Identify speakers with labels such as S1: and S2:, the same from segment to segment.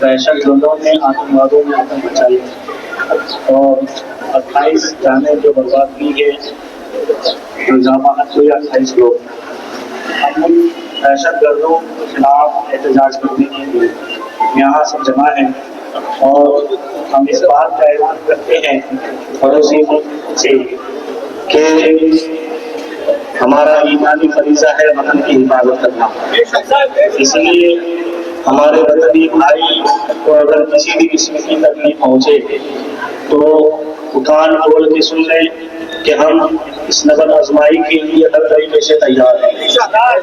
S1: दहशत गर्दों ने आतंकवादियों ने आतंक मचाई और 28 जाने जो बर्बाद की है, जो जामा हुए 28 लोग। हम उन दहशत गर्दों के खिलाफ एहतजाज करने के लिए यहाँ सब जमा हैं और हम इस बात का ऐलान करते हैं पड़ोसी मुल्क से कि हमारा ईमानी फरीज़ा है वतन की हिफाजत करना। इसलिए हमारे वतनी भाई को अगर किसी भी किस्म की तकलीफ पहुंचे तो उठान खोल के सुन लें कि हम इस नज़र आजमाई के लिए हर तरीके से तैयार हैं।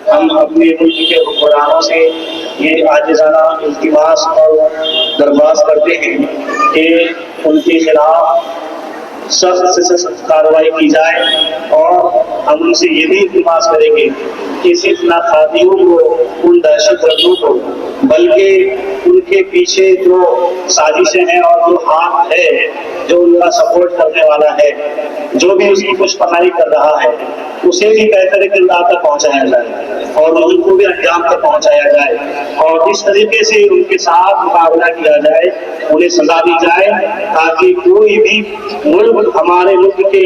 S1: हम अपने मुल्क के हुक्मरानों से ये आजिज़ाना इल्तिमास और दरख्वास्त करते हैं कि उनके खिलाफ सख्त से सख्त कार्रवाई की जाए और हम उनसे ये भी इल्तिमास करेंगे कि सिर्फ नाखादियों को, उन दहशत गर्दों को, बल्कि उनके पीछे जो साजिशें हैं और जो हाथ है, जो उनका सपोर्ट करने वाला है, जो भी उसकी पुष्पनाई कर रहा है, उसे भी बेहतर किरदार तक पहुंचाया जाए और उनको भी अंजाम तक पहुंचाया जाए और इस तरीके से उनके साथ मुकाबला किया जाए, उन्हें सजा दी जाए ताकि कोई भी मुल्क हमारे मुल्क के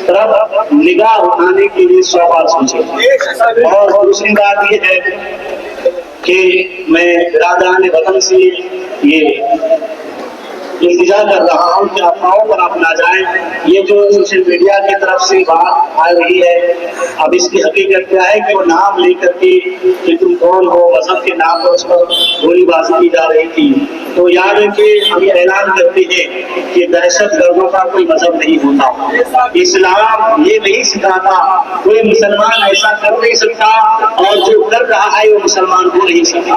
S1: तरफ निगाह उठाने के लिए 100 बार सोचे। और दूसरी बात ये है कि मैं बिरादरान वतन से ये इल्तिजा कर रहा हूँ कि अफवाहों पर आप ना जाएं। ये जो सोशल मीडिया की तरफ से बात आ रही है, अब इसकी हकीकत क्या है कि वो नाम लेकर के कि तुम कौन हो, मजहब के नाम पर उस पर गोलीबाजी की जा रही थी। तो याद है कि हम ये ऐलान करते हैं कि दहशत गर्दों का कोई मजहब नहीं होता। इस्लाम ये नहीं सिखाता, कोई मुसलमान ऐसा कर नहीं सकता और जो कर रहा है वो मुसलमान हो नहीं सकता,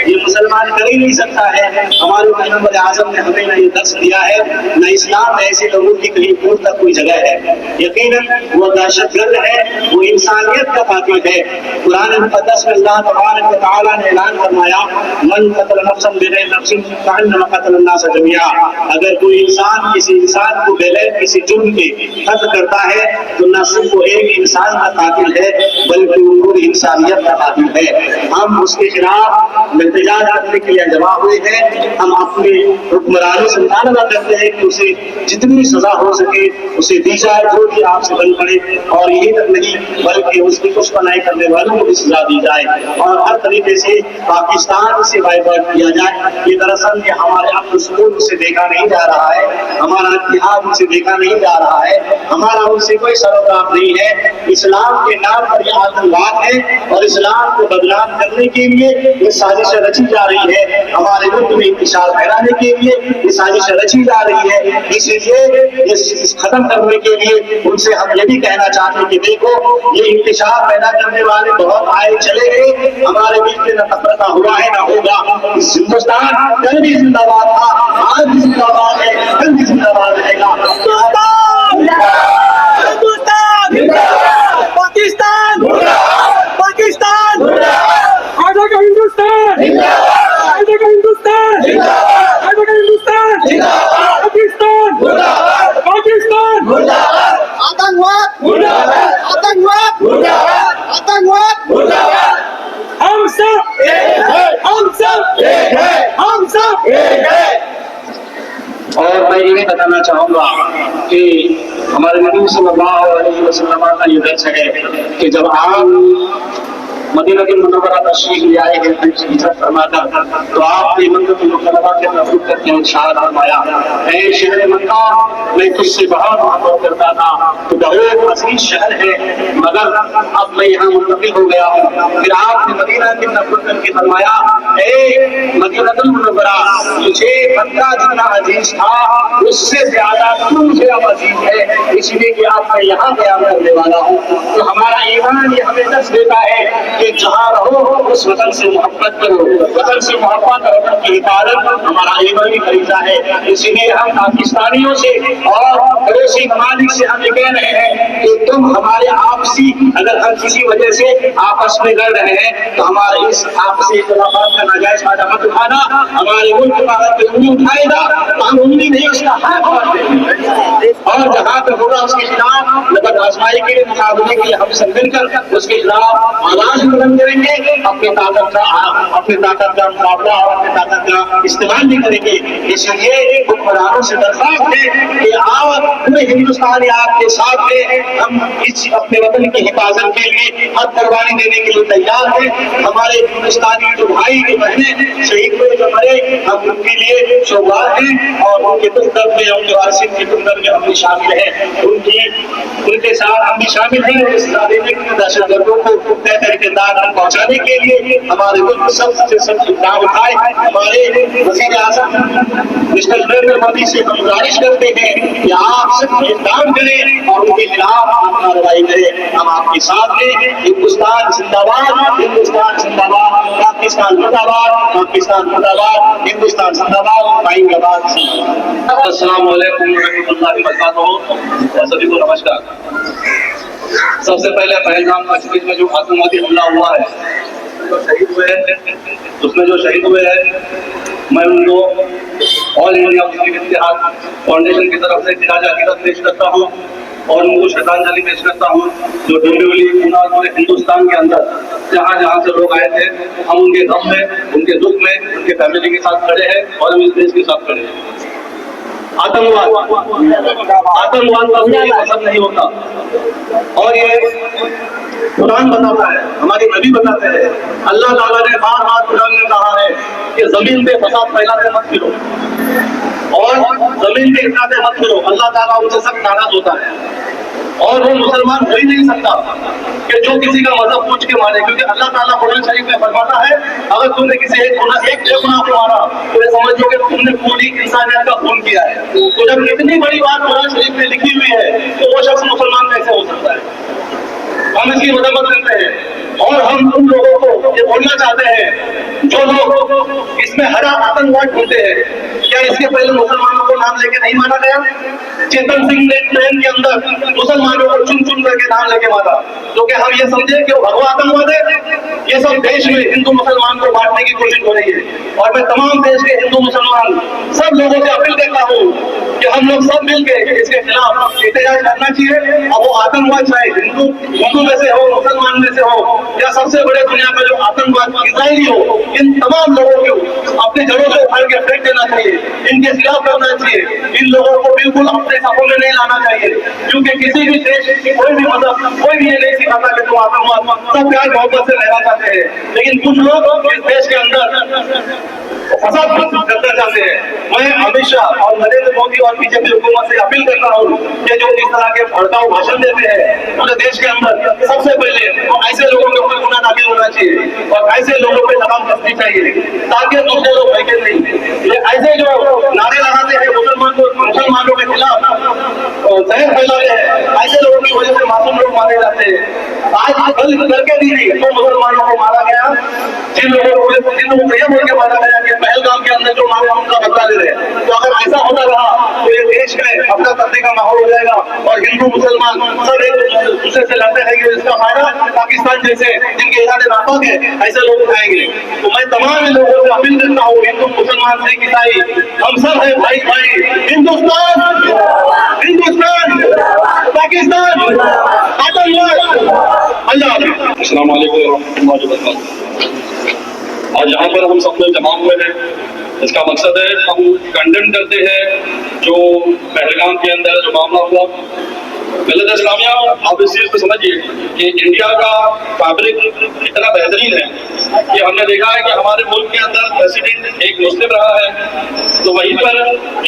S1: ये मुसलमान कर ही नहीं सकता है। हमारे पैगंबर आज़म ने हमें न ये दर्श दिया है, न इस्लाम में ऐसे लोगों की कहीं दूर तक कोई जगह है। यकीनन वो दहशतगर्द है, वो इंसानियत का कातिल है। कुरान मुक़द्दस में अल्लाह तबारक व तआला ने ऐलान फरमाया, मन क़तल नफ्सन बिग़ैर नफ्सिन फ़कअन्नमा क़तल अन्नास जमीआ। अगर कोई इंसान किसी इंसान को बगैर किसी जुर्म के कत्ल करता है तो न सिर्फ वो एक इंसान का कातिल है बल्कि वो पूरी इंसानियत का कातिल है। हम उसके खिलाफ एहतजाज करने के लिए जमा हुए हैं। हम अपने हुक्मरानों से मुतालबा करते हैं कि उसे जितनी सजा हो सके उसे दी जाए, जो भी आपसे बन पड़े, और यही तक नहीं बल्कि उसकी पुष्पनाई करने वालों को भी सजा दी जाए और हर तरीके से पाकिस्तान से बाइकआउट किया जाए। ये दरअसल ये हमारे अमन सुकून से देखा नहीं जा रहा है, हमारा इत्तेहाद उनसे देखा नहीं जा रहा है, हमारा उनसे कोई सरोकार नहीं है। इस्लाम के नाम पर यह आतंकवाद है और इस्लाम को बदनाम करने के लिए ये साजिशें रची जा रही है, हमारे मुल्क में इंतशार फैलाने के लिए ये साजिशें रची जा रही है। इसलिए इस खत्म करने के लिए उनसे हम ये भी कहना चाहते हैं कि देखो ये इंतशार पैदा करने वाले बहुत आए चले गए, हमारे बीच में न तफरका हुआ है न होगा। हिंदुस्तान कल भी जिंदाबाद था, आज भी जिंदाबाद है, कल भी जिंदाबाद रहेगा।
S2: पाकिस्तान पाकिस्तान आधा का हिंदुस्तान, आधा का हिंदुस्तान, आधा का हिंदुस्तान, पाकिस्तान पाकिस्तान, आतंकवाद आतंकवाद आतंकवाद, हम सब एक है, हम सब एक है, हम सब एक है।
S1: और मैं ये भी बताना चाहूँगा कि हमारे नबी सल्लल्लाहु अलैहि वसल्लम का ये दर्स है कि जब आप मदीना मुनव्वरा तशरीफ ले आए हैं हिजरत फरमाकर, तो आपने मक्का मुकर्रमा के तरफ करके इरशाद फरमाया, ऐ शहर मक्का, मैं तुझसे बहुत मोहब्बत करता था, तो बहुत अजीज शहर है, मगर अब मैं यहाँ मुंतकिल हो गया हूँ। फिर आपने मदीना की तरफ करके फरमाया, ऐ मदीना मुनव्वरा, मुझे मक्का जितना अजीज था उससे ज्यादा तू मुझे अब अजीज है, इसलिए कि आप मैं यहाँ कयाम करने वाला हूँ। तो हमारा ईमान ये हमें दर्श देता है कि जहाँ रहो उस वतन से मोहब्बत करो, वतन से मोहब्बत और वतन की हिफाजत हमारा ईमानी फरीज़ा है। इसीलिए हम पाकिस्तानियों से और पड़ोसी ममालिक से हम ये कह रहे हैं कि तुम हमारे आपसी, अगर हम किसी वजह से आपस में लड़ रहे हैं तो हमारे इस आपसी इख्तिलाफात का नाजायज फायदा मत उठाना। हमारे मुल्क में अगर कोई उंगली उठाएगा तो हम उंगली नहीं उसका हाथ मारते, और जहाँ पे होगा उसके खिलाफ नजर आजमाई के लिए, मुकाबले के लिए हम सब मिलकर उसके खिलाफ आवाज बुलंद करेंगे, अपनी ताकत का मुकाबला और अपनी ताकत का استعمال نہیں کریں گے. اس لیے حکمرانوں سے درخواست ہے کہ آپ پورے ہندوستان آپ کے ساتھ ہیں. ہم اس اپنے وطن کی حفاظت کے لیے ہر قربانی دینے کے لیے تیار ہیں. ہمارے ہندوستانی جو بھائی جو بہنیں شہید ہوئے جو مرے ہم ان کے لیے سوگوار ہیں اور ان کے دکھ درد میں ان کے وارثین کے دکھ درد میں ہم بھی شامل ہیں. ان کے ساتھ ہم بھی شامل ہیں. اس دہشت گردوں کو طے طریقے دار پہنچانے کے لیے ہمارے ملک سب سے سخت اقدام اٹھائے. ہمارے وزیر اعظم مسٹر نریندر مودی سے ہم گزارش کرتے ہیں کہ آپ سخت اقدام کریں اور ان کے خلاف آپ کارروائی کریں. ہم آپ کے ساتھ ہیں. ہندوستان زندہ باد, ہندوستان زندہ باد, پاکستان زندہ باد, پاکستان زندہ باد, ہندوستان زندہ باد, آئیں آباد.
S3: السلام علیکم ورحمۃ اللہ وبرکاتہ. سبھی کو نمسکار. سب سے پہلے پہلگام کشمیر میں جو آتنکواتی حملہ ہوا ہے, جو شہید ہوئے ہیں, اس میں جو شہید ہوئے ہیں, میں ان کو آل انڈیا مسلم اتحاد فاؤنڈیشن کی طرف سے خراج عقیدت پیش کرتا ہوں اور ان کو شرطانجلی پیش کرتا ہوں. جو ڈومبیولی پورا پورے ہندوستان کے اندر جہاں جہاں سے لوگ آئے تھے, ہم ان کے غم میں, ان کے دکھ میں, ان کے فیملی کے ساتھ کھڑے ہیں اور ہم اس دیش کے ساتھ کھڑے ہیں. آتنکواد کا کوئی مذہب نہیں ہوتا اور یہ قرآن بتاتا ہے, ہمارے نبی بتاتے ہیں. اللہ تعالیٰ نے بار بار قرآن میں کہا ہے کہ زمین پہ فساد پھیلاتے مت پھرو اور زمین پہ اٹھاتے مت پھرو. اللہ تعالیٰ ان سے سخت ناراض ہوتا ہے اور وہ مسلمان ہو ہی نہیں سکتا کہ جو کسی کا مذہب پوچھ کے مارے, کیونکہ اللہ تعالیٰ قرآن شریف میں فرماتا ہے اگر تم نے کسی ایک بے گناہ کو مارا تو یہ سمجھو کہ تم نے پوری انسانیت کا خون کیا ہے. تو جب اتنی بڑی بات قرآن شریف میں لکھی ہوئی ہے تو وہ شخص مسلمان کیسے ہو سکتا ہے؟ ہم اس کی مذمت کرتے ہیں اور ہم ان لوگوں کو یہ بولنا چاہتے ہیں جو لوگ اس میں ہرا آتنکواد ڈھونڈتے ہیں, کیا اس کے پہلے مسلمانوں کو نام لے کے نہیں مارا گیا؟ چیتن سنگھ نے ٹرین کے اندر مسلمانوں کو چن چن کر کے نام لے کے مارا تو کیا ہم یہ سمجھے کہ وہ بھگوا آتنکواد ہے؟ یہ سب دیش میں ہندو مسلمان کو بانٹنے کی کوشش ہو رہی ہے اور میں تمام دیش کے ہندو مسلمان سب لوگوں سے اپیل کرتا ہوں کہ ہم لوگ سب مل کے اس کے خلاف احتجاج کرنا چاہیے. اور وہ آتنکواد چاہے ہندو میں سے ہو, مسلمان میں سے ہو, یا سب سے بڑے دنیا کا جو آتنکواد اسرائیلی ہو, ان تمام لوگوں کو اپنے جڑوں سے اکھاڑ کے پھینک دینا چاہیے, ان کے خلاف کرنا چاہیے. ان لوگوں کو بالکل اپنے صفوں میں نہیں لانا چاہیے کیونکہ کسی بھی دیش کی کوئی بھی مذہب کوئی بھی یہ نہیں سکھاتا کہ تم آتنکواد سب پیار محبت سے رہنا چاہتے ہیں. لیکن کچھ لوگ اس دیش کے اندر فساد کرنا چاہتے ہیں. میں امت شاہ اور نریندر مودی اور بی جے پی حکومت سے اپیل کرتا ہوں کہ جو اس طرح کے بھڑکاؤ بھاشن دیتے ہیں پورے دیش کے اندر, سب سے پہلے ایسے لوگوں کے اوپر گناہ داخل ہونا چاہیے اور ایسے لوگوں پہ لگام کسنی چاہیے تاکہ دوسرے لوگ بھڑکے نہیں. یہ ایسے جو نعرے لگاتے ہیں مسلمانوں کے خلاف زہر پھیلاتے ہیں, ایسے لوگوں کی وجہ سے معصوم لوگ مارے جاتے ہیں. آج کل کر کے نہیں تو مسلمانوں کو مارا گیا, جن لوگوں کو یہ بول کے مارا گیا کہ پہلگام کے اندر جو مارا ان کا بدلہ لے رہے ہیں. تو اگر ایسا ہوتا رہا تو یہ دیش میں اپنا کرنے کا ماحول ہو جائے گا اور ہندو مسلمان سب ایک دوسرے سے لڑتے رہیں گے. اس کا فائدہ پاکستان جیسے جن کے ارادے ناپاک ہے ایسے لوگ اٹھائیں گے. تو میں تمام لوگوں سے اپیل کرتا ہوں, ہندو مسلمان سکھ عیسائی ہم سب ہیں بھائی بھائی. ہندوستان پاکستان آتنکواد. اللہ حافظ.
S4: السلام علیکم ورحمۃ اللہ وبرکاتہ. آج یہاں پر ہم سب لوگ جمع ہوئے ہیں, اس کا مقصد ہے ہم کنڈیم کرتے ہیں جو پہلگام کے اندر جو معاملہ ہوا. ملت اسلامیہ آپ اس چیز کو سمجھیے کہ انڈیا کا فیبرک اتنا بہترین ہے کہ ہم نے دیکھا ہے کہ ہمارے ملک کے اندر پریسیڈنٹ ایک مسلم رہا ہے تو وہیں پر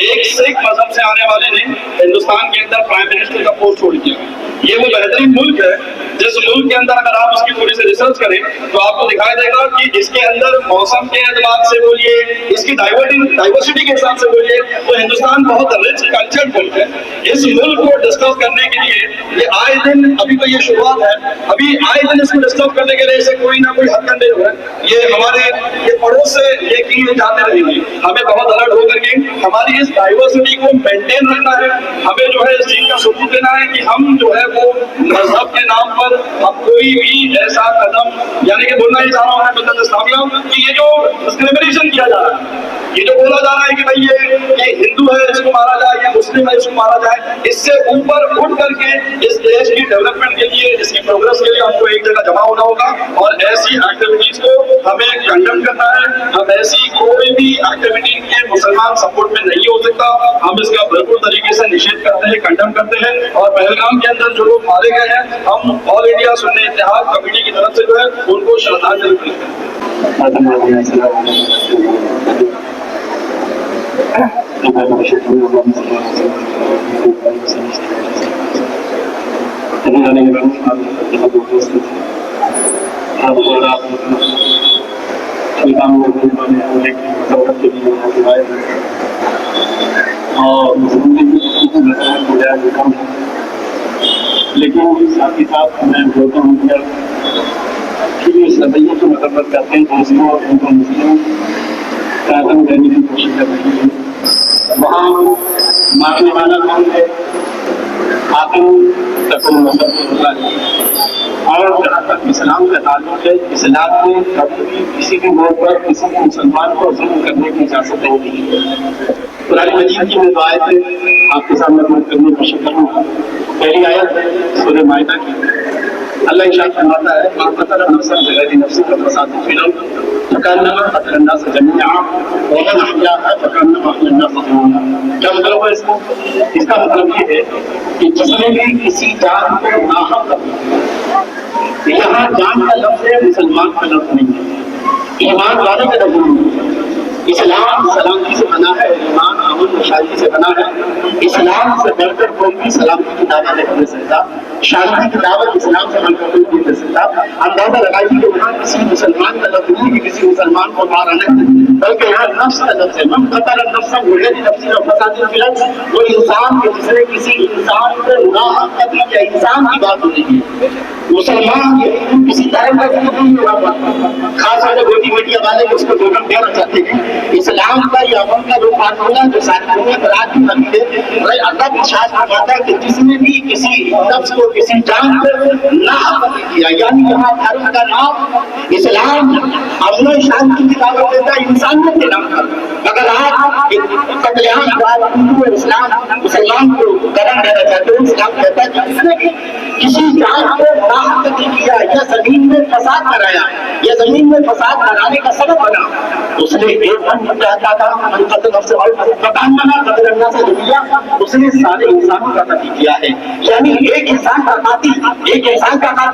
S4: ایک سکھ مذہب سے آنے والے نے ہندوستان کے اندر پرائم منسٹر کا پوسٹ چھوڑ دیا. یہ وہ بہترین ملک ہے جس ملک کے اندر اگر آپ اس کی تھوڑی سی ریسرچ کریں تو آپ کو دکھائی دے گا کہ اس کے اندر موسم کے اعتبار سے بولیے, اس کی ڈائیورسٹی کے حساب سے بولیے تو ہندوستان بہت رچ کلچرڈ ملک ہے. اس ملک کو ڈسکس کرنے کے لیے یہ آئے دن, ابھی تو یہ شروعات ہے, ابھی آئے دن اس کو ڈسکس کرنے کے لیے اسے کوئی نہ کوئی حد کنڈے ہوئے. یہ ہمارے یہ پڑوس سے یہ کی جاتے رہیں گے. ہمیں بہت الرٹ ہو کر کے ہماری اس ڈائیورسٹی کو مینٹین رکھنا ہے. ہمیں جو ہے اس چیز کا ثبوت دینا ہے کہ ہم جو ہے وہ مذہب کے نام پر اب کوئی بھی ایسا قدم, یعنی کہ بولنا ہی چاہ رہا ہوں ملت اسلامیہ کہ یہ جو ڈسکریمنیشن کیا جا رہا ہے, یہ جو بولا جا رہا ہے کہ بھائی یہ ہندو ہے اس کو مارا جائے, یہ مسلم ہے اس کو مارا جائے, اس سے اوپر اٹھ کر کے اس دیش کی ڈیولپمنٹ کے لیے, اس کی پروگرس کے لیے ہم کو ایک جگہ جمع ہونا ہوگا اور ایسی ایکٹیویٹیز کو ہمیں کنڈم کرنا ہے. ہم ایسی کوئی بھی ایکٹیویٹی मुसलमान सपोर्ट में नहीं हो सकता। हम इसका भरपूर तरीके से निषेध करते हैं, कंडम करते हैं, और पहलगाम के अंदर जो लोग मारे गए हैं, हम ऑल इंडिया सुन्नी इत्तेहाद कमेटी की तरफ से जो है उनको श्रद्धांजलि देते हैं।
S1: लेकिन साथ ही साथ मैं बोलता हूँ कि इस रवैये को मरम्मत करते हैं मुस्लिमों और उनको मुस्लिम कायम करने की कोशिश कर रही है। वहाँ मारने वाला कौन है? आतंक तकन मसद होता है। और जहाँ तक इस्लाम का ताल्लुक है, इस्लाम में कभी भी किसी भी मोड़ पर किसी भी मुसलमान को जुल्म करने की इजाजत नहीं दी है। कुरान मजीद की मैं आयतें आपके सामने पेश करने की कोशिश करूँगा। पहली आयत है सूरह माइदा की। अल्लाह इरशाद फरमाता है, मा क़तल नफ्सन बिग़ैरि नफ्सिन फ़सादुन फ़िल अर्ज़ फ़कअन्नमा क़तल अन्नास जमीअन व मन अहयाहा फ़कअन्नमा अहया अन्नास जमीअन। क्या मतलब है इसका? इसका मतलब ये है कि जिसने भी किसी जान को नाहक कत्ल किया, यहाँ जान का लफ्ज़ है, मुसलमान का लफ्ज़ नहीं है, ईमान वाले का लफ्ज़ नहीं है। इस्लाम सलामती से बना है, ईमान अमन और शांति से बना है। इस्लाम से बढ़कर कोई भी सलामती की दावा नहीं दे सकता, शांति की दावत इस्लाम से बढ़कर कोई नहीं दे सकता। अंदाजा लगाइए कि वहाँ किसी मुसलमान का लफ्ज़ नहीं कि किसी मुसलमान को मारा नहीं, बल्कि यहाँ नफ्स का लफ्ज़ है। मन क़तल नफ्सन बिग़ैरि नफ्सिन फ़सादुन फ़िल अर्ज़, वो इंसान के जिसने किसी इंसान को नाहक कत्ल किया, इंसान की बात हो रही है। मुसलमान किसी धर्म का जिक्र नहीं हुआ, खास वाले गोदी मीडिया वाले उसको टोटल देना चाहते हैं। इस्लाम का या अमन का जो फार्मूला जो सारी दुनिया पर आज भी बनी है, अल्लाह की शान फरमाता है कि जिसने भी किसी नफ्स को किसी जान को नाहक किया, यानी यहाँ धर्म का नाम इस्लाम अमन शांति की दावत देता है इंसानियत के नाम पर। अगर आप कत्लेआम इस्लाम मुसलमान को करम देना चाहते हो, इस्लाम कहता है जिसने भी किसी जान को नाहक किया या जमीन में फसाद कराया या जमीन में फसाद कराने का सबब बना, उसने एक मन चाहता था उसने सारे इंसानों का कत्ल किया है। यानी एक इंसान का कातिल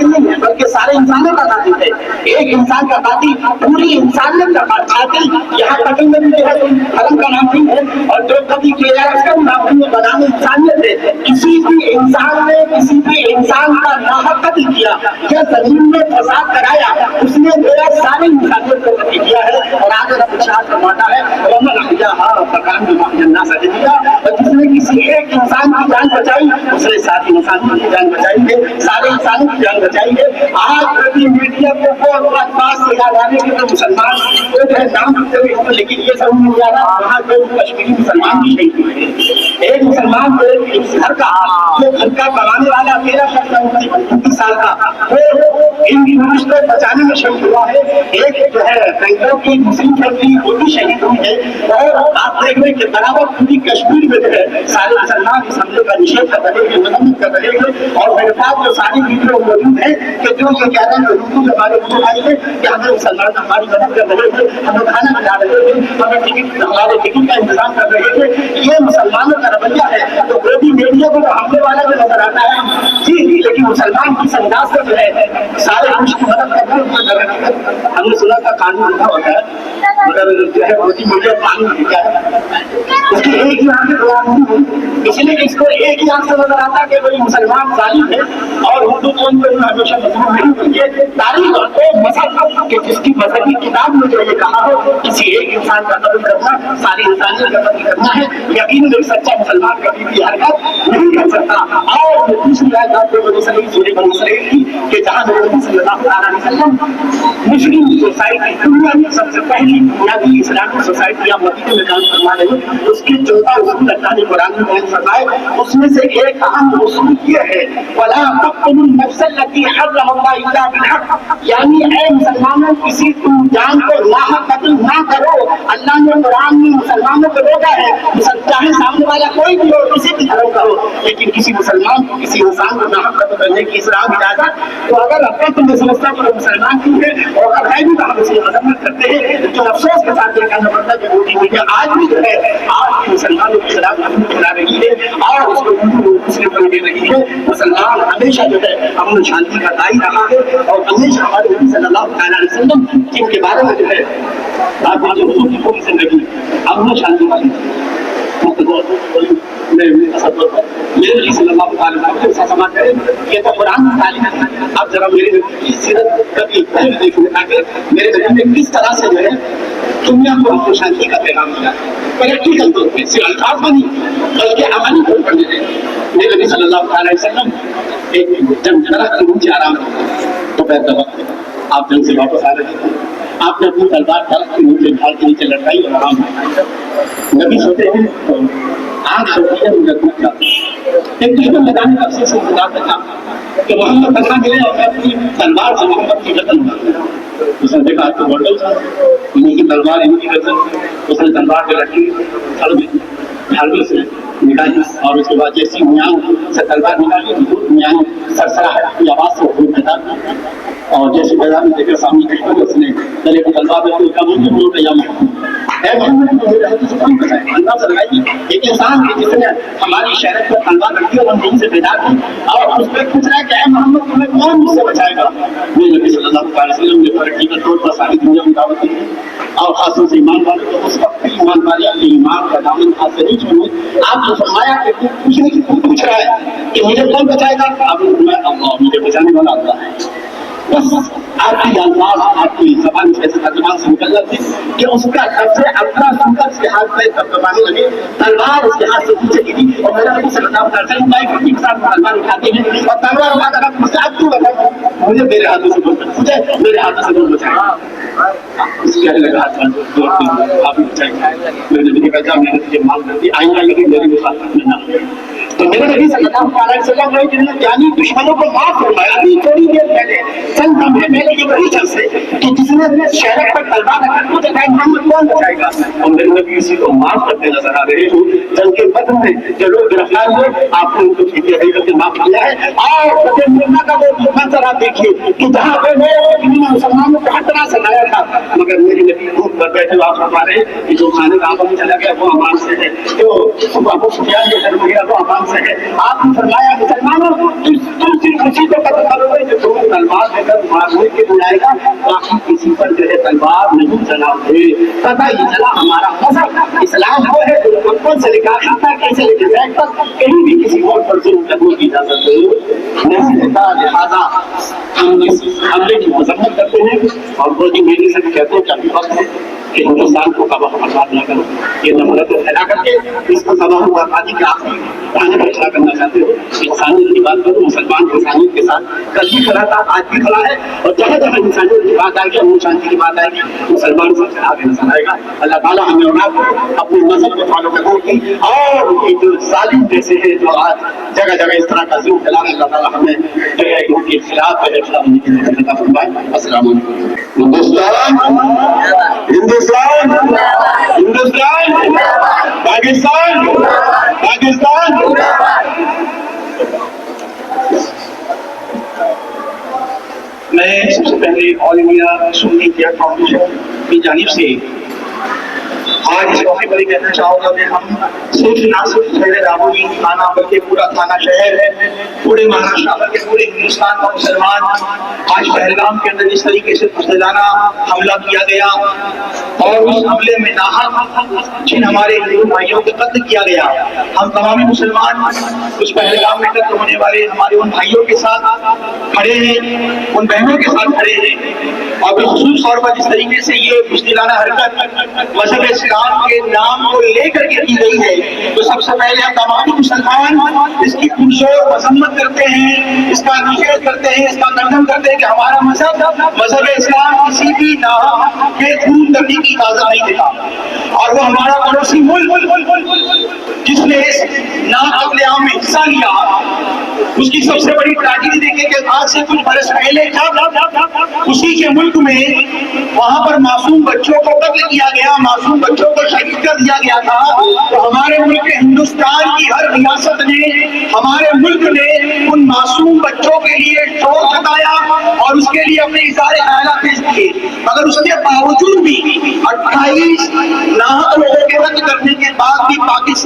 S1: नहीं है, बल्कि सारे इंसानों का कातिल है। एक इंसान का कातिल पूरी इंसानियत का कातिल। यहाँ कत्ल में भी धर्म का नाम नहीं है, और जो कभी किया जाए उसका नाम नहीं है, बदाम इंसानियत है। किसी भी इंसान ने किसी भी इंसान का नाहक कत्ल किया या जमीन में फसाद कराया, उसने मेरा सारे इंसानियत को कत्ल किया है। और आगे रब इरशाद फरमाता है, जिसने किसी एक इंसान की जान बचाई, उसने सारे इंसानों की जान बचाई है, सारे इंसानों की जान बचाई है। आज कभी मीडिया को पास से याद आने के तो मुसलमान वो जो है नाम रखते हुए, लेकिन ये समझ नहीं आ रहा वहाँ कोई कश्मीरी मुसलमान भी शहीद हुए हैं। एक मुसलमान को एक घर का कमाने वाला 13 साल का वो इन पुरुष को बचाने में शहीद हुआ है। एक जो है बैंगलोर की मुस्लिम फैमिली वो भी शहीद हुई है। और आप देख रहे के बराबर पूरी कश्मीर में जो है सारे मुसलमान इस हमले का निषेध कर रहे हैं, मदद कर रहे हैं। और मेरे पास जो सारी वीडियो मौजूद है कि जो ये कह रहे हैं हमारे भाई है कि हमें मुसलमान हमारी मदद कर रहे थे, हमें खाना खिला रहे थे, हमें हमारे टिकट का इंतजाम कर रहे थे। ये मुसलमानों का रवैया है। तो गोदी मीडिया को हमले वाला जो नजर आता है जी, लेकिन मुसलमान की संदाज से जो है सारे कुछ की मदद कर रहे हैं। हमने सुना था कानून लिखा होता है, मगर जो है गोदी मीडिया कानून लिखा है, उसकी एक ही आंख से इसलिए इसको एक ही आंख से नजर आता है कि कोई मुसलमान जालिम है और हिंदू कौम को हमेशा मजबूर नहीं करके तारीख को मसला कि जिसकी मजहबी किताब में जो ये कहा हो किसी एक इंसान का कत्ल करना सारी इंसानियत का कत्ल करना है, यकीन एक सच्चा मुसलमान कभी भी हरकत नहीं कर सकता। और दूसरी आयत कि जहाँ मुस्लिम सोसाइटी दुनिया की सबसे पहली बुनियादी इस्लामिक सोसाइटी या मदीने में काम करवा रही है, उसकी 14 उसूल अल्लाह ने कुरान में बयान फरमाए। उसमें से एक अहम उसूल ये है वला तक़तुलुन नफ्सल लती हर्रमल्लाहु इल्ला बिल-हक़, यानी ऐ मुसलमानों किसी तुम जान को नाहक कत्ल ना करो। अल्लाह ने कुरान में मुसलमानों को रोका है, चाहे सामने वाला कोई भी हो, किसी भी धर्म का हो, लेकिन किसी मुसलमान को किसी इंसान को नाहक कत्ल करने की इस्लाम इजाजत। तो अगर अब तक तुम समझता हो मुसलमान क्यों है और अगर है भी तो हम इसकी मजम्मत करते हैं, लेकिन अफसोस के साथ ये कहना पड़ता है कि मोदी मीडिया आज भी जो है
S5: مسلمانوں کے خلاف کھلا رہی ہے اور اس کو مسلم کو دے رہی ہے. مسلمان ہمیشہ جو ہے امن و شانتی کا دائی رہا ہے اور ہمیشہ ہمارے نبی صلی اللہ علیہ وسلم جن کے بارے میں جو ہے آپ کی پوری زندگی امن و شانتی والی میرے نبی صلی اللہ علیہ وسلم سے سما کرے یہ تو قرآن کی تعلیم ہے. آپ ذرا میرے نبی کی سیرت کبھی پہلے دیکھیں تاکہ میرے نبی نے کس طرح سے جو ہے دنیا کو امن و شانتی کا پیغام دیا پریکٹیکل طور پہ صرف الفاظ میں نہیں بلکہ عملی طور پر دے. میرے نبی صلی اللہ علیہ وسلم ایک جنگ درخت کے نیچے آرام کرتے دوپہر کا وقت آپ جنگ سے واپس آ رہے ہیں آپ نے اپنی تلوار درخت کے نیچے ڈھال کے نیچے لٹکائی اور آرام کیا. نبی سوتے ہیں تو آنکھ سوتی ہے مجھے ٹوٹ جاتی ہے. ایک دشمن میدان کا افسر سے انتظار کرتا کہ محمد پکڑا ملے اور میں اپنی تلوار سے محمد کی گردن اڑاتا. اس نے دیکھا آپ کو بڑھل تھا انہیں کی تلوار ان کی گردن اس نے تلوار پہ رکھی تھڑ میں ڈھال سے نکالی اور اس کے بعد جیسی میاں سے تلوار نکالی میاں سرسراہٹ کی آواز سے خون پیدا اور جیسے میدان میں دیکھا سامنے دشمن اس نے گلے کو تلوار میں کا منہ بول یا محمد اے محمد سے کون بتائے اندازہ لگائیے ایک انسان ہے جس نے ہماری شہرت پر تلوار رکھی اور ہم دین سے بیدار کی اور اس پہ پوچھ رہا ہے کہ اے محمد تمہیں کون مجھ سے بچائے گا. میرے نبی صلی اللہ علیہ وسلم نے پریکٹیکل طور پر ساری دنیا میں دعوت دی اور خاص طور سے ایمان والے کو اس وقت بھی ایمان والے اپنے ایمان کا دامن ہاتھ سے نہیں چھوڑے. آپ نے فرمایا کہ پوچھنے کی پوچھ رہا ہے کہ مجھے کون بچائے گا. آپ نے فرمایا اللہ مجھے بچانے والا اللہ ہے. بس آپ کی الفاظ آپ کی زبان سے زبان سے نکل جاتے کہ اس کا لفظ اپنا سنگر اس کے ہاتھ پہ دبدبانے لگے تلوار اس کے ہاتھ سے پیچھے گری اور میرا نبی صلی اللہ علیہ وسلم کے ساتھ تلوار اٹھاتے ہیں اور تلوار اٹھا کر مجھ سے آپ کیوں بتاؤ مجھے میرے ہاتھوں سے دور مجھے میرے ہاتھوں سے دور بچائے اس کہنے لگا ہاتھ آپ بچائیں میرے نبی نے کہا میں نے تجھے معاف کر دی آئندہ کبھی میری مخالفت میں نہ تو میرے نبی صلی اللہ علیہ وسلم نے جن نے جانی دشمنوں کو معاف فرمایا ابھی تھوڑی دیر پہلے چند گھنٹے پہلے یہ وہی شخص ہے کہ جس نے اپنے شہر پر تلوار رکھا تو کہا محمد کون بچائے گا. اور میرے نبی اسی کو معاف کرتے نظر آ رہے ہوں. جنگ کے بدر میں جو لوگ گرفتار ہوئے آپ نے ان کو سیدھی حقیقت سے معاف کیا ہے. اور بدر مرنا کا وہ منظر آپ دیکھیے کہ جہاں پہ مسلمانوں کو ہر طرح سے لایا تھا مگر میرے نبی بھوک پر بیٹھے آپ فرما رہے کہ جو خانے کعبہ میں چلا گیا وہ امان سے ہے جو ابو سفیان کے گھر میں گیا وہ امان سے ہے. آپ نے فرمایا مسلمانوں تم صرف اسی کو قتل کرو گے جو تمہیں تلوار دے کر مارنے کے لیے آئے گا باقی کسی پر جو ہے تلوار نہیں چلاؤ گے. پتہ یہ چلا ہمارا مذہب اسلام وہ ہے جو حکم سے لکھا تھا کیسے لے کے بیٹھ کر کہیں بھی کسی اور پر ظلم کرنے کی اجازت نہیں دیتا. لہٰذا ہم اس حملے کی مذمت کرتے ہیں اور وہ جو میری سے کہتے ہیں کہ ابھی وقت ہے کہ ہندوستان کو تباہ برباد نہ کرو. یہ نفرت پھیلا کر کے اس کو تباہ بربادی کے آخری پانے پر کھڑا کرنا چاہتے ہو. انسانیت کی بات کرو مسلمان انسانیت کے ساتھ کل بھی کھڑا تھا آج بھی کھڑا ہے اور جہاں جہاں انسانیت کی بات آئے گی امن شانتی کی بات آئے گی مسلمان سب سے آگے نظر آئے گا. اللہ تعالیٰ ہمیں اور آپ کو اپنے مذہب کو فالو کرنے کی اور یہ جو ظالم جیسے ہیں جو آج جگہ جگہ اس طرح کا ظلم پھیلا رہے اللہ تعالیٰ ہمیں جو ہے ان کے خلاف فیصلہ ہونے کی عطا فرمائے. السلام علیکم. ہندوستان ہندوستان ہندوستان پاکستان پاکستان.
S6: میں سب سے پہلے آل انڈیا سنی کیئر فاؤنڈیشن کی جانب سے آج اس موقع پر یہ کہنا چاہوں گا کہ ہم نہ صرف شہر راہوی تھانہ بلکہ پورا تھانہ شہر ہے پورے مہاراشٹر بلکہ پورے ہندوستان کا مسلمان آج پہلگام کے اندر جس طریقے سے فضلانہ حملہ کیا گیا اور اس حملے میں ناحق جن ہمارے ہندو بھائیوں کو قتل کیا گیا ہم تمام مسلمان اس پہلگام میں قتل ہونے والے ہمارے ان بھائیوں کے ساتھ کھڑے ہیں ان بہنوں کے ساتھ کھڑے ہیں اور بالخصوص طور پر جس طریقے سے یہ فضلانہ حرکت مذہب اسلام کے نام کو لے کر کے کی گئی ہے تو سب سے پہلے ہم تمام مسلمان اس کی پرزور مذمت کرتے ہیں اس کا نشید کرتے ہیں اس کا کنڈم کرتے ہیں کہ ہمارا مذہب اسلام کسی بھی نام کے خون کرنے کی اجازت نہیں دیتا. اور وہ ہمارا پڑوسی ملک جس نے اس ناقابل عام میں حصہ لیا اس کی سب سے بڑی ٹریجڈی دیکھیں کہ آج سے کچھ برس پہلے اسی کے ملک میں وہاں پر معصوم بچوں کو قتل کیا گیا معصوم بچوں کو شہید کر دیا گیا تھا. تو ہمارے ملک ہندوستان کی ہر ریاست نے ہمارے ملک نے ان معصوم بچوں کے لیے شور جتایا اور اس کے لیے اپنے اظہار خیالات پیش کیے مگر اس کے باوجود بھی 28 ناحق لوگوں کے قتل کرنے کے بعد بھی پاکستان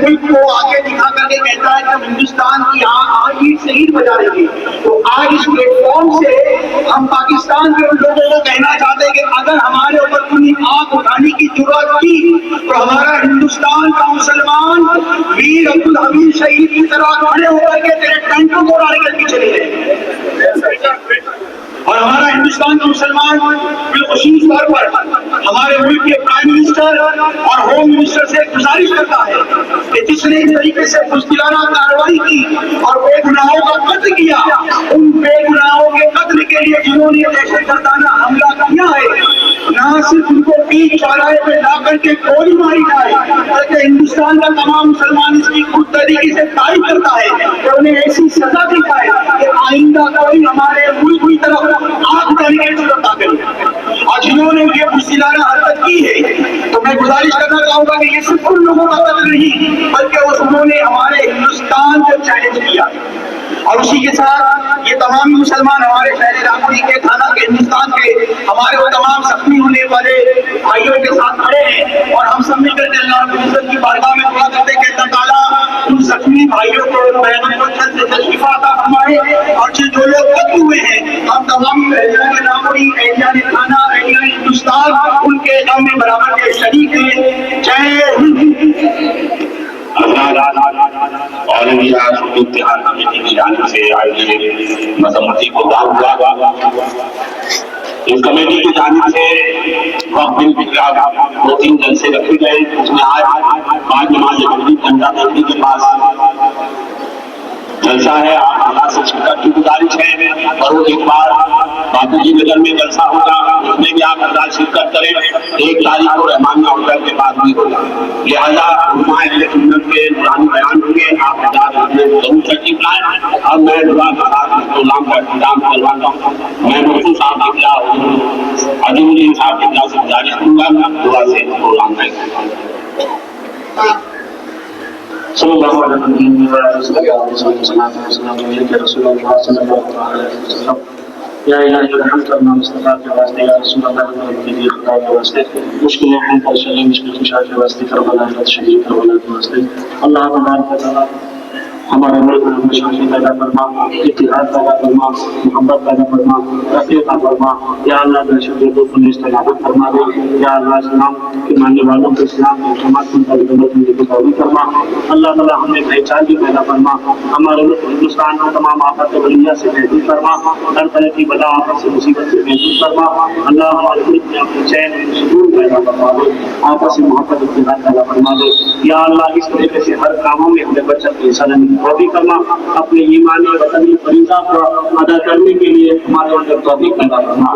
S6: मुल्क को आगे दिखा करके कहता है कि हिंदुस्तान की आज ईद से ईद बजा रही है। तो आज इस प्लेटफॉर्म से हम पाकिस्तान के उन लोगों को कहना चाहते हैं कि अगर हमारे ऊपर कोई आंख उठाने की जरूरत थी तो हमारा हिंदुस्तान का मुसलमान वीर अब्दुल हमीद शहीद की तरह खड़े होकर के तेरे टैंकों को उड़ाने के पीछे नहीं रहे। और हमारा हिंदुस्तान का मुसलमान बिलखुसूस तौर पर हमारे मुल्क के प्राइम मिनिस्टर और होम मिनिस्टर से गुजारिश करता है कि जिसने इस तरीके से बुज़दिलाना कार्रवाई की और बेगुनाहों का कत्ल किया, उन बेगुनाहों के कत्ल के लिए जिन्होंने दहशतगर्दाना हमला किया है, न सिर्फ उनको बीच चौराहे पे ला करके गोली मारी जाए, बल्कि हिंदुस्तान का तमाम मुसलमान इसकी खुद तरीके से तारीफ करता है कि उन्हें ऐसी सजा दी जाए कि आइंदा कोई हमारे मुल्क की तरफ आंख उठाने की जरूरत ना करे। और जिन्होंने ये बुज़दिलाना हरकत की है तो मैं गुजारिश करना चाहूंगा कि ये सिर्फ उन लोगों का कत्ल नहीं बल्कि उन्होंने हमारे हिंदुस्तान को चैलेंज किया। और उसी के साथ ये तमाम मुसलमान हमारे शहर रामपुरी के थाना के हिंदुस्तान के हमारे वो तमाम जख्मी होने वाले भाइयों के साथ खड़े हैं और हम सब मिलकर के अल्लाह की बारगाह में दुआ करते हैं कि अल्लाह ताला उन जख्मी भाइयों को शफा अता फरमाए। और जो लोग कत्ल हुए हैं हम तमाम रामपुरी एहलियान थाना एहलियान हिंदुस्तान उनके गम में बराबर के शरीक हैं। जय हिंद।
S5: और इम्तिहान कमेटी की जानिब से आज मजम्मती को दाव हुआ। इस कमेटी की जानिब से वक्त दिन 2-3 जलसे रखे गए, उसमें आज 5 नमाज घंटा देखने के पास जलसा है। आप हालात से शिरकत की गुजारिश है और वो एक बार बापूजी नगर में जलसा होगा, उसमें भी आप हजरात शिरकत करें। 1 तारीख को रहमानिया होटल के पास भी होगा, लिहाजा अहले सुन्नत के नूरानी बयान होंगे, आप हजरात उसमें जरूर तशरीफ लाएं। अब मैं दुआ के साथ प्रोग्राम का इंतजाम करवाता हूँ। मैं मुफ्ती साहब के खिलाफ अजीमुद्दीन साहब के खिलाफ से गुजारिश करूंगा, दुआ से प्रोग्राम करें।
S1: सल्लल्लाहु अलैहि वसल्लम या इलाही रहम करना मुस्तफा के वास्ते, या रसूल अल्लाह के खुदा के वास्ते, मुश्किलें हैं परेशानी मुश्किल कुशा के वास्ते, करबला शहीद करबला के वास्ते अल्लाह तबारक व तआला हमारे मुल्क में हमेशा पैदा फरमा, इत्तेहाद पैदा फरमा, मोहब्बत पैदा फरमा, रफ़ीक़ा फरमा। या अल्लाह दहशत को इस्तेमाल फरमा दे। या अल्लाह इस्लाम के मानने वालों को इस्लाम के जमात को फरमा। अल्लाह ताला हमें भाईचारे पैदा फरमा, हमारे मुल्क हिंदुस्तान को तमाम आफत बलिया से महफूज फरमा, हर तरह की बला आफत से मुसीबत से महफूज फरमा। अल्लाह हमारे मुल्क में अपने चैन सुकून पैदा फरमा दे, आपस में मोहब्बत इत्तेहाद पैदा फरमा दे। या अल्लाह इस तरीके से हर कामों में हमें बचत के हिस्सा लेने तौफीक करना, अपने ईमानी वतनी फरीज़ा को अदा करने के लिए हमारे अंदर तौफीक पैदा करना।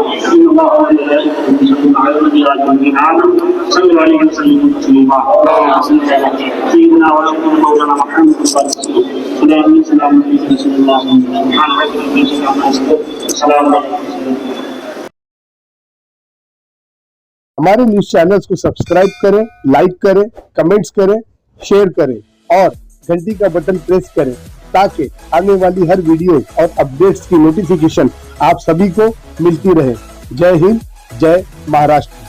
S7: हमारे न्यूज चैनल्स को सब्सक्राइब करें, लाइक करें, कमेंट्स करें, शेयर करें और घंटी का बटन प्रेस करें ताकि आने वाली हर वीडियो और अपडेट्स की नोटिफिकेशन आप सभी को मिलती रहे। जय हिंद, जय महाराष्ट्र।